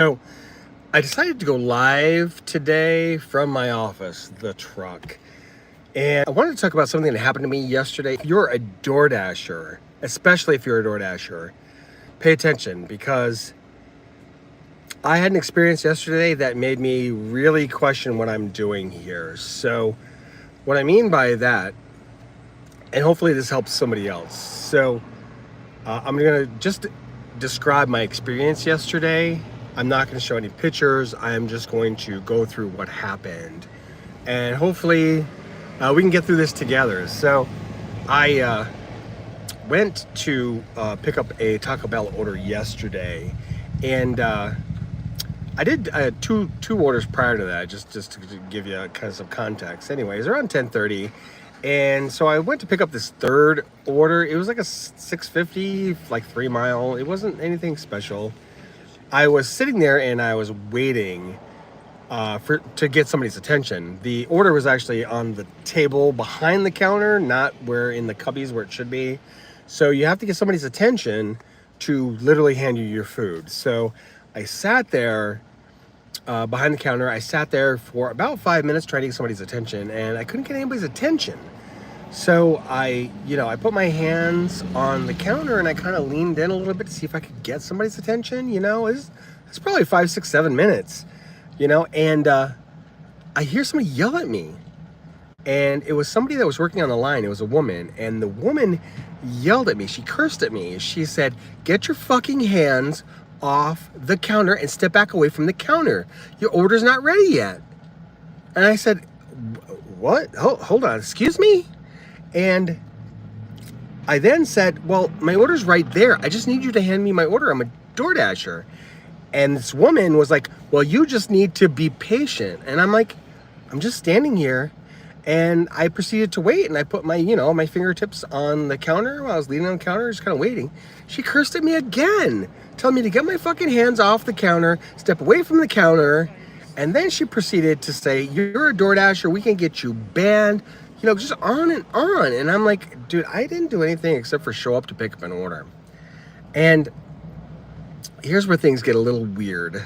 So I decided to go live today from my office, the truck. And I wanted to talk about something that happened to me yesterday. If you're a DoorDasher, especially if you're a DoorDasher, pay attention because I had an experience yesterday that made me really question what I'm doing here. So, what I mean by that, and hopefully this helps somebody else. I'm going to just describe my experience yesterday. I'm not going to show any pictures. I am just going to go through what happened. And hopefully we can get through this together. So I went to pick up a Taco Bell order yesterday. And I did two orders prior to that, just to give you kind of some context. Anyways, around 10:30. And so I went to pick up this third order. It was like a 650, like 3 mile. It wasn't anything special. I was sitting there and I was waiting to get somebody's attention. The order was actually on the table behind the counter, not where in the cubbies where it should be. So you have to get somebody's attention to literally hand you your food. So I sat there behind the counter. I sat there for about 5 minutes trying to get somebody's attention, and I couldn't get anybody's attention. So I put my hands on the counter and I kind of leaned in a little bit to see if I could get somebody's attention. It's probably 5, 6, 7 minutes, and I hear somebody yell at me. And it was somebody that was working on the line. It was a woman, and the woman yelled at me. She cursed at me. She said, "Get your fucking hands off the counter and step back away from the counter. Your order's not ready yet." And I said, "What? Hold on, excuse me?" And I then said, "Well, my order's right there. I just need you to hand me my order. I'm a DoorDasher." And this woman was like, "Well, you just need to be patient." And I'm like, "I'm just standing here." And I proceeded to wait, and I put my fingertips on the counter while I was leaning on the counter, just kind of waiting. She cursed at me again, telling me to get my fucking hands off the counter, step away from the counter. And then she proceeded to say, "You're a DoorDasher, we can get you banned," just on and on. And I'm like, dude, I didn't do anything except for show up to pick up an order. And here's where things get a little weird.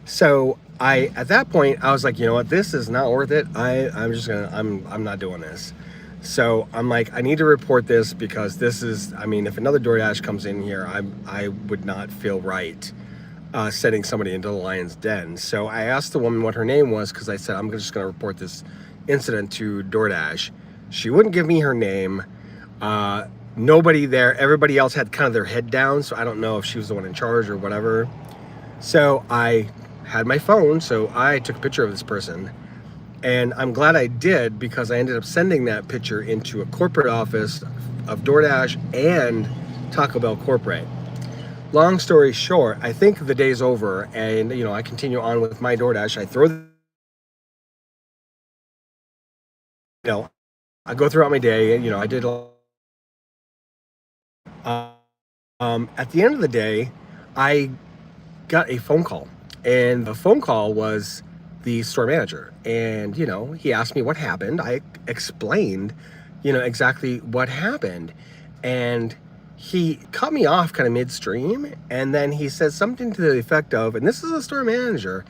So at that point, I was like, you know what, this is not worth it. I'm not doing this. So I'm like, I need to report this because this is, if another DoorDash comes in here, I would not feel right sending somebody into the lion's den. So I asked the woman what her name was because I said, I'm just going to report this incident to DoorDash. She wouldn't give me her name. Nobody there, everybody else had kind of their head down. So I don't know if she was the one in charge or whatever. So I had my phone, so I took a picture of this person, and I'm glad I did because I ended up sending that picture into a corporate office of DoorDash and Taco Bell corporate. Long story short, I think the day's over, and I continue on with my DoorDash. I I go throughout my day, and I did. At the end of the day, I got a phone call. And the phone call was the store manager. And, he asked me what happened. I explained, exactly what happened. And he cut me off kind of midstream. And then he said something to the effect of, and this is a store manager,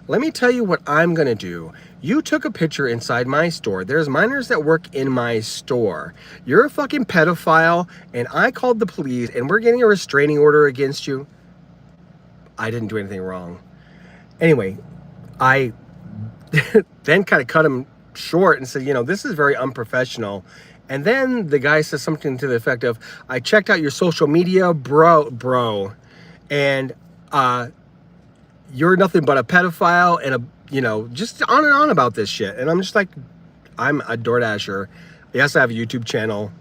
"Let me tell you what I'm going to do. You took a picture inside my store. There's minors that work in my store. You're a fucking pedophile. And I called the police and we're getting a restraining order against you." I didn't do anything wrong. Anyway, I then kind of cut him short and said, "This is very unprofessional." And then the guy says something to the effect of, "I checked out your social media, bro, and you're nothing but a pedophile and just on and on about this shit." And I'm just like, I'm a DoorDasher. Yes, I have a YouTube channel.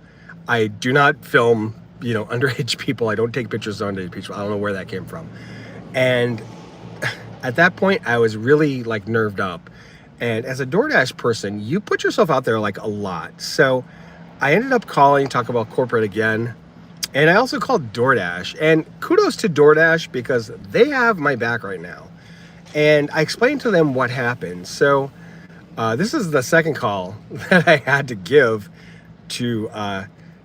I do not film, underage people. I don't take pictures of underage people. I don't know where that came from. And at that point, I was really like nerved up. And as a DoorDash person, you put yourself out there like a lot. So I ended up calling Taco Bell corporate again. And I also called DoorDash. And kudos to DoorDash because they have my back right now. And I explained to them what happened. So this is the second call that I had to give to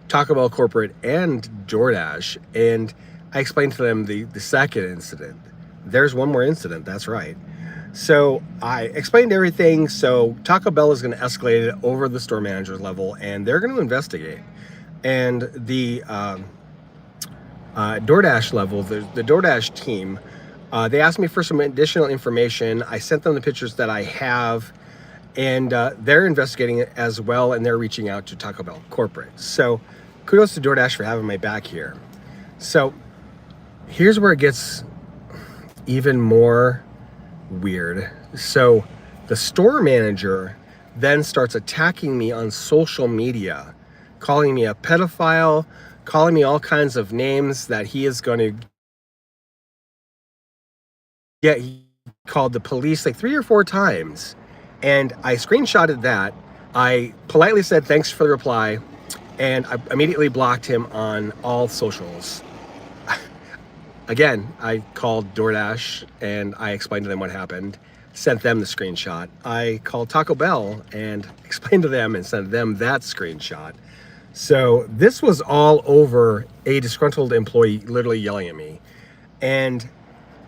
Taco Bell corporate and DoorDash. And I explained to them the second incident. there's one more incident. That's right. So I explained everything. So Taco Bell is going to escalate it over the store manager level, and they're going to investigate. And the DoorDash level, the DoorDash team, they asked me for some additional information. I sent them the pictures that I have, and they're investigating it as well, and they're reaching out to Taco Bell corporate. So kudos to DoorDash for having my back here. So here's where it gets even more weird. So the store manager then starts attacking me on social media, calling me a pedophile, calling me all kinds of names that he is going to get. He called the police like 3 or 4 times, and I screenshotted that. I politely said thanks for the reply, and I immediately blocked him on all socials. Again, I called DoorDash and I explained to them what happened, sent them the screenshot. I called Taco Bell and explained to them and sent them that screenshot. So this was all over a disgruntled employee literally yelling at me. And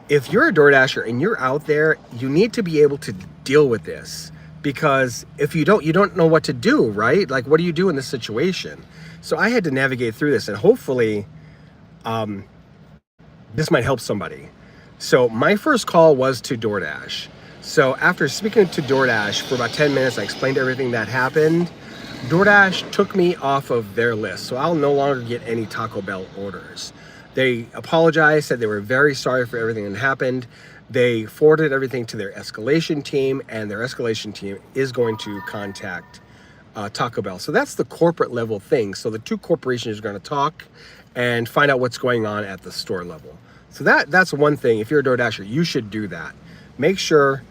if you're a DoorDasher and you're out there, you need to be able to deal with this, because if you don't know what to do, right? Like, what do you do in this situation? So I had to navigate through this, and hopefully, this might help somebody. So my first call was to DoorDash. So after speaking to DoorDash for about 10 minutes, I explained everything that happened. DoorDash took me off of their list, so I'll no longer get any Taco Bell orders. They apologized, said they were very sorry for everything that happened. They forwarded everything to their escalation team, and their escalation team is going to contact Taco Bell. So that's the corporate level thing. So the two corporations are going to talk and find out what's going on at the store level. So that's one thing. If you're a DoorDasher, you should do that. Make sure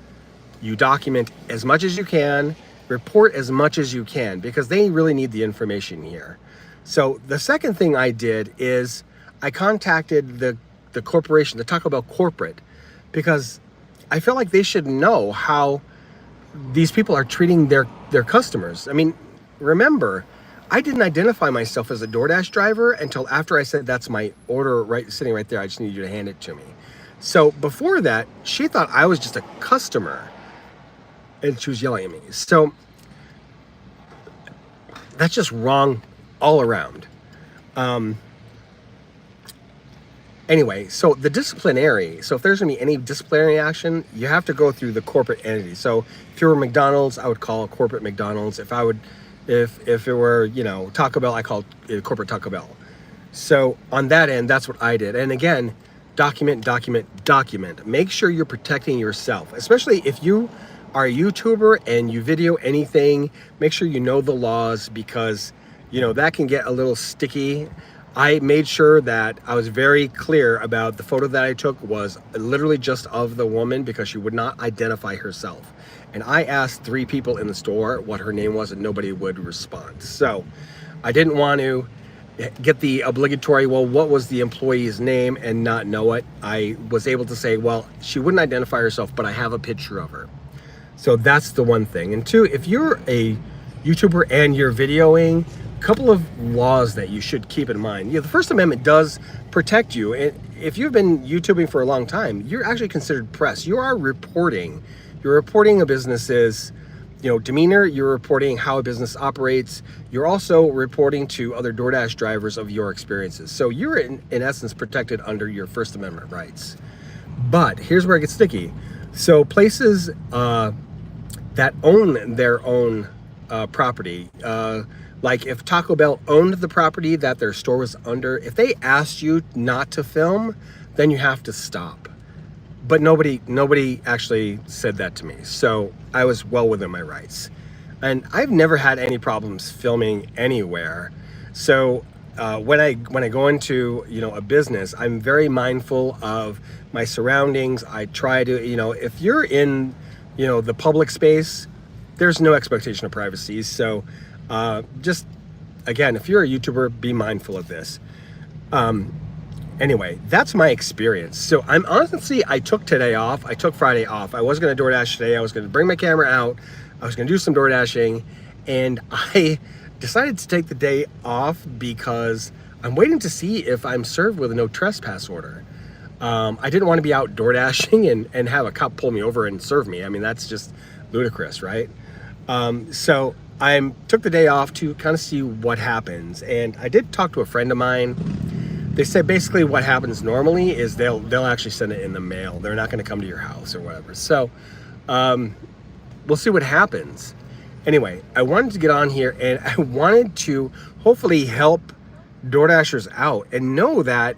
you document as much as you can, report as much as you can, because they really need the information here. So the second thing I did is I contacted the corporation, the Taco Bell corporate, because I felt like they should know how these people are treating their customers. I mean, remember, I didn't identify myself as a DoorDash driver until after I said that's my order sitting right there. I just need you to hand it to me. So before that, she thought I was just a customer, and she was yelling at me. So that's just wrong all around. Anyway, so the disciplinary, so if there's gonna be any disciplinary action, you have to go through the corporate entity. So if you were McDonald's, I would call corporate McDonald's. If it were, Taco Bell, I called corporate Taco Bell. So on that end, that's what I did. And again, document. Make sure you're protecting yourself, especially if you are a YouTuber and you video anything. Make sure you know the laws, because that can get a little sticky. I made sure that I was very clear about the photo that I took was literally just of the woman, because she would not identify herself. And I asked 3 people in the store what her name was, and nobody would respond. So I didn't want to get the obligatory, well, what was the employee's name, and not know it. I was able to say, well, she wouldn't identify herself, but I have a picture of her. So that's the one thing. And 2, if you're a YouTuber and you're videoing, a couple of laws that you should keep in mind. The First Amendment does protect you. And if you've been YouTubing for a long time, you're actually considered press. You are reporting. You're reporting a business's demeanor. You're reporting how a business operates. You're also reporting to other DoorDash drivers of your experiences. So you're in essence protected under your First Amendment rights. But here's where it gets sticky. So places that own their own property, like if Taco Bell owned the property that their store was under, if they asked you not to film, then you have to stop. But nobody actually said that to me. So I was well within my rights. And I've never had any problems filming anywhere. So when I go into a business, I'm very mindful of my surroundings. I try to, if you're in the public space, there's no expectation of privacy. So just again, if you're a YouTuber, be mindful of this. Anyway, that's my experience. So I took today off. I took Friday off. I was going to DoorDash today. I was going to bring my camera out. I was going to do some door dashing, and I decided to take the day off because I'm waiting to see if I'm served with a no trespass order. I didn't want to be out door dashing and have a cop pull me over and serve me. I mean, that's just ludicrous, right? So I took the day off to kind of see what happens. And I did talk to a friend of mine. They said basically what happens normally is they'll actually send it in the mail. They're not going to come to your house or whatever. So we'll see what happens. Anyway, I wanted to get on here and I wanted to hopefully help DoorDashers out and know that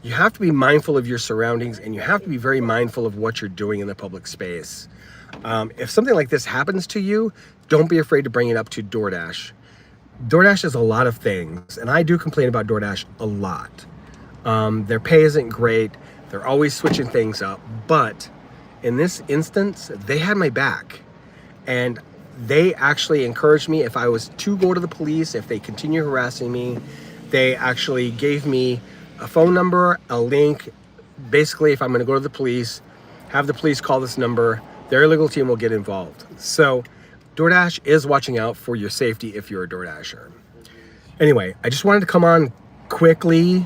you have to be mindful of your surroundings and you have to be very mindful of what you're doing in the public space. If something like this happens to you, don't be afraid to bring it up to DoorDash. DoorDash does a lot of things, and I do complain about DoorDash a lot. Their pay isn't great. They're always switching things up, but in this instance, they had my back. And they actually encouraged me if I was to go to the police, if they continue harassing me, they actually gave me a phone number, a link. Basically, if I'm going to go to the police, have the police call this number, their legal team will get involved. So DoorDash is watching out for your safety if you're a DoorDasher. Anyway, I just wanted to come on quickly.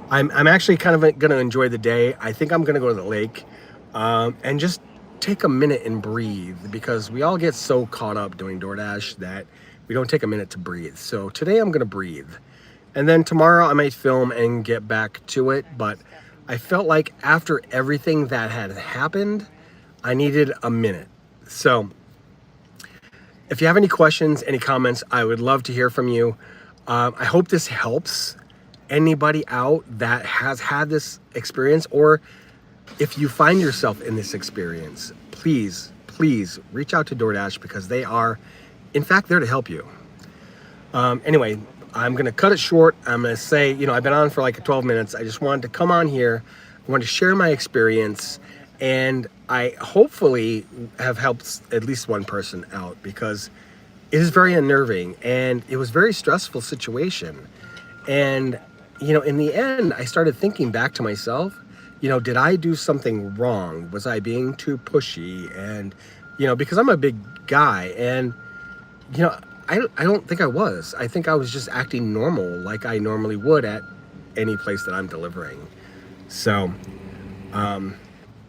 I'm actually kind of going to enjoy the day. I think I'm going to go to the lake and just take a minute and breathe, because we all get so caught up doing DoorDash that we don't take a minute to breathe. So today I'm going to breathe. And then tomorrow I might film and get back to it. But I felt like after everything that had happened, I needed a minute. So if you have any questions, any comments, I would love to hear from you. I hope this helps anybody out that has had this experience, or if you find yourself in this experience, please reach out to DoorDash, because they are, in fact, there to help you. Anyway, I'm going to cut it short. I'm going to say, I've been on for like 12 minutes. I just wanted to come on here. I wanted to share my experience, and I hopefully have helped at least one person out, because it is very unnerving and it was a very stressful situation. And, in the end, I started thinking back to myself, did I do something wrong? Was I being too pushy? And, because I'm a big guy, and, I don't think I was. I think I was just acting normal like I normally would at any place that I'm delivering. So,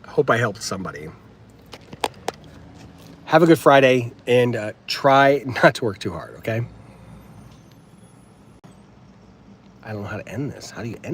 hope I helped somebody. Have a good Friday, and try not to work too hard, okay? I don't know how to end this. How do you end